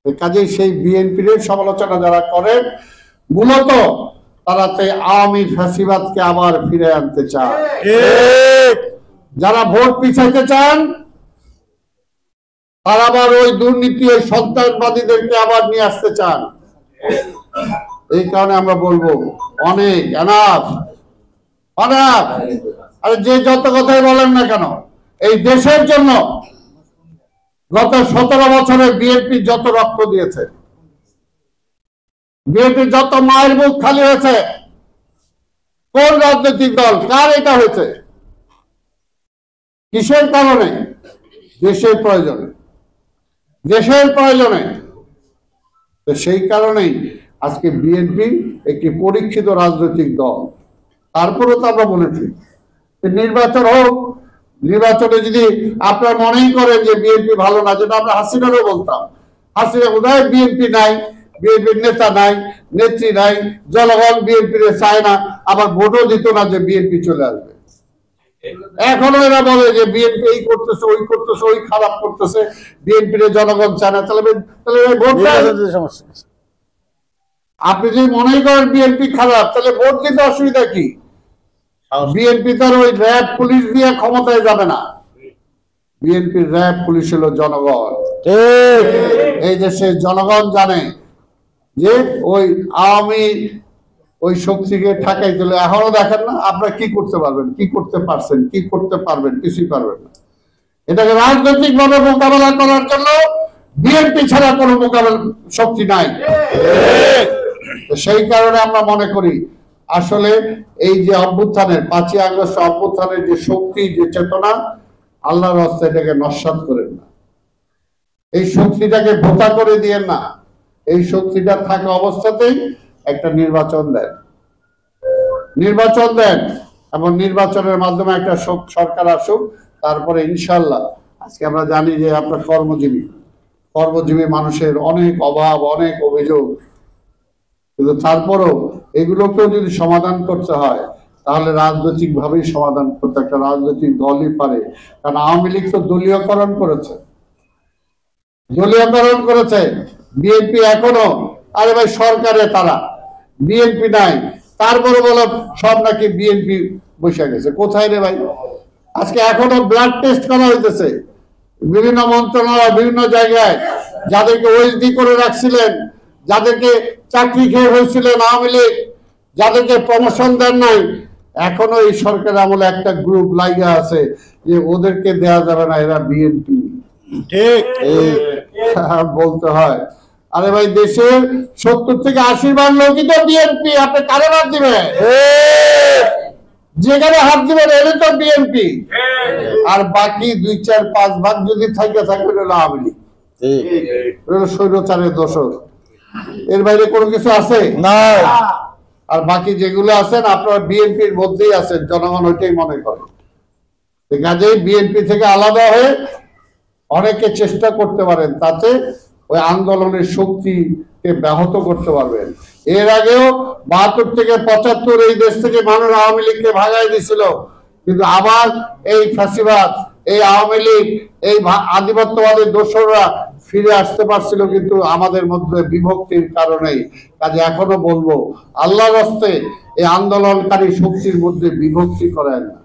কাজেই সেই বিএনপির সমালোচনা যারা করেন মূলত তারা আওয়ামী ফ্যাসিবাদকে আবার ফিরে আনতে চান। যারা ভোট পিছাইতে চান তারা আবার ওই দুর্নীতি ওই সন্ত্রাসবাদীদেরকে আবার নিয়ে আসতে চান। এই কারণে আমরা বলবো অনেক এনাফ। আর যে যত কথাই বলেন না কেন, এই দেশের জন্য গত 17 বছরে বিএনপি যত রক্ত দিয়েছে, বিএনপি যত মায়ের মুখ খালি হয়েছে, কোন রাজনৈতিক দল কার এটা হয়েছে? কিসের কারণে? দেশের প্রয়োজনে, দেশের প্রয়োজনে। সেই কারণেই আজকে বিএনপি একটি পরীক্ষিত রাজনৈতিক দল। তারপরেও তো আমরা বলেছি নির্বাচন হোক, নির্বাচনে যদি আপনার মনেই করেন যে বিএনপি ভালো না, যেটা আমরা হাসিনারও বলতাম, হাসিনা বোধহয় বিএনপি নাই, বিএনপির নেতা নাই, নেত্রী নাই, জনগণ বিএনপির চায় না, আবার ভোটও দিত না যে বিএনপি চলে আসবে। এখনো এরা বলে যে বিএনপি এই করতেছে, ওই করতেছে, ওই খারাপ করতেছে, বিএনপির জনগণ চায় না। তাহলে আপনি যদি মনে করেন বিএনপি খারাপ, তাহলে ভোট দিতে অসুবিধা কি? বিএনপি তার ওই র্যাব পুলিশ দিয়ে ক্ষমতায় যাবে না। বিএনপির র্যাব পুলিশ হলো জনগণ। এই দেশের জনগণ জানে যে ওই আওয়ামী ওই শক্তিকে ঠাকাই দিলে এখনো দেখেন না আপনারা কি করতে পারবেন, কি করতে পারছেন, কি করতে পারবেন, কিছুই পারবেন না। এটাকে রাজনৈতিক ভাবে মোকাবেলা করার জন্য বিএনপি ছাড়া কোনো মোকাবেলা শক্তি নাই। সেই কারণে আমরা মনে করি আসলে এই যে অভ্যুত্থানের 5ই আগস্ট অভ্যুত্থানের যে শক্তি, যে চেতনা, আল্লাহর রাস্তায় এটাকে নস্যাৎ করেন না, এই শক্তিটাকে ভোতা করে দিয়েন না। এই শক্তিটা থাকা অবস্থাতেই একটা নির্বাচন দেন, নির্বাচন দেন এবং নির্বাচনের মাধ্যমে একটা সরকার আসুক। তারপরে ইনশাল্লাহ আজকে আমরা জানি যে আপনার কর্মজীবী মানুষের অনেক অভাব, অনেক অভিযোগ, কিন্তু তারপরেও এগুলোকেও যদি সমাধান করতে হয় তাহলে রাজনৈতিক ভাবেই সমাধান করতে একটা রাজনৈতিক দলই পারে। কারণ আওয়ামী লীগ তো দলীয়করণ করেছে, দলীয়করণ করেছে। বিএনপি এখনো, আরে ভাই সরকারে তারা, বিএনপি নাই, তারপরে বলো সব নাকি বিএনপি বসে গেছে। কোথায় রে ভাই? আজকে এখনো ব্লাড টেস্ট করা হইতেছে বিভিন্ন মন্ত্রণালয়, বিভিন্ন জায়গায়। যাদেরকে ওএসডি করে রাখছিলেন, যাদেরকে চাকরি খেয়ে হয়েছিলেন আওয়ামী লীগ, যাদেরকে প্রমোশন দেন নাই, এখনো এই সরকার আমলে একটা গ্রুপ লাইগা আছে যে ওদেরকে দেয়া যাবে না, এরা বিএনপি। ঠিক বলতে হয়। আরে ভাই দেশের 70 থেকে 80% লোকই তো বিএনপি। আপনি কারে বাদ দিবেন? যেখানে হাত দিবেন এলে তো বিএনপি। আর বাকি 2-4-5 ভাগ যদি থাকে হলো আওয়ামী লীগ, স্বৈরাচারের দোষর। এর বাইরে কোনো কিছু আছে না। আর বাকি যেগুলো আছেন আপনারা বিএনপির মধ্যেই আছেন, জনগণ ওইটাই মনে করে। কাজেই বিএনপি থেকে আলাদা হয়ে অনেকে চেষ্টা করতে পারেন, তাতে ওই আন্দোলনের শক্তিকে ব্যাহত করতে পারবেন। এর আগেও 72 থেকে 75 এই দেশ থেকে মানুষ আওয়ামী লীগকে ভাগাই দিছিল, কিন্তু আবার এই ফ্যাসিবাদ, এই আওয়ামী লীগ, এই আধিপত্যবাদের দোসররা ফিরে আসতে পারছিল, কিন্তু আমাদের মধ্যে বিভক্তির কারণেই। কাজে এখনো বলবো আল্লাহর রাস্তায় এই আন্দোলনকারী শক্তির মধ্যে বিভক্তি করেন না।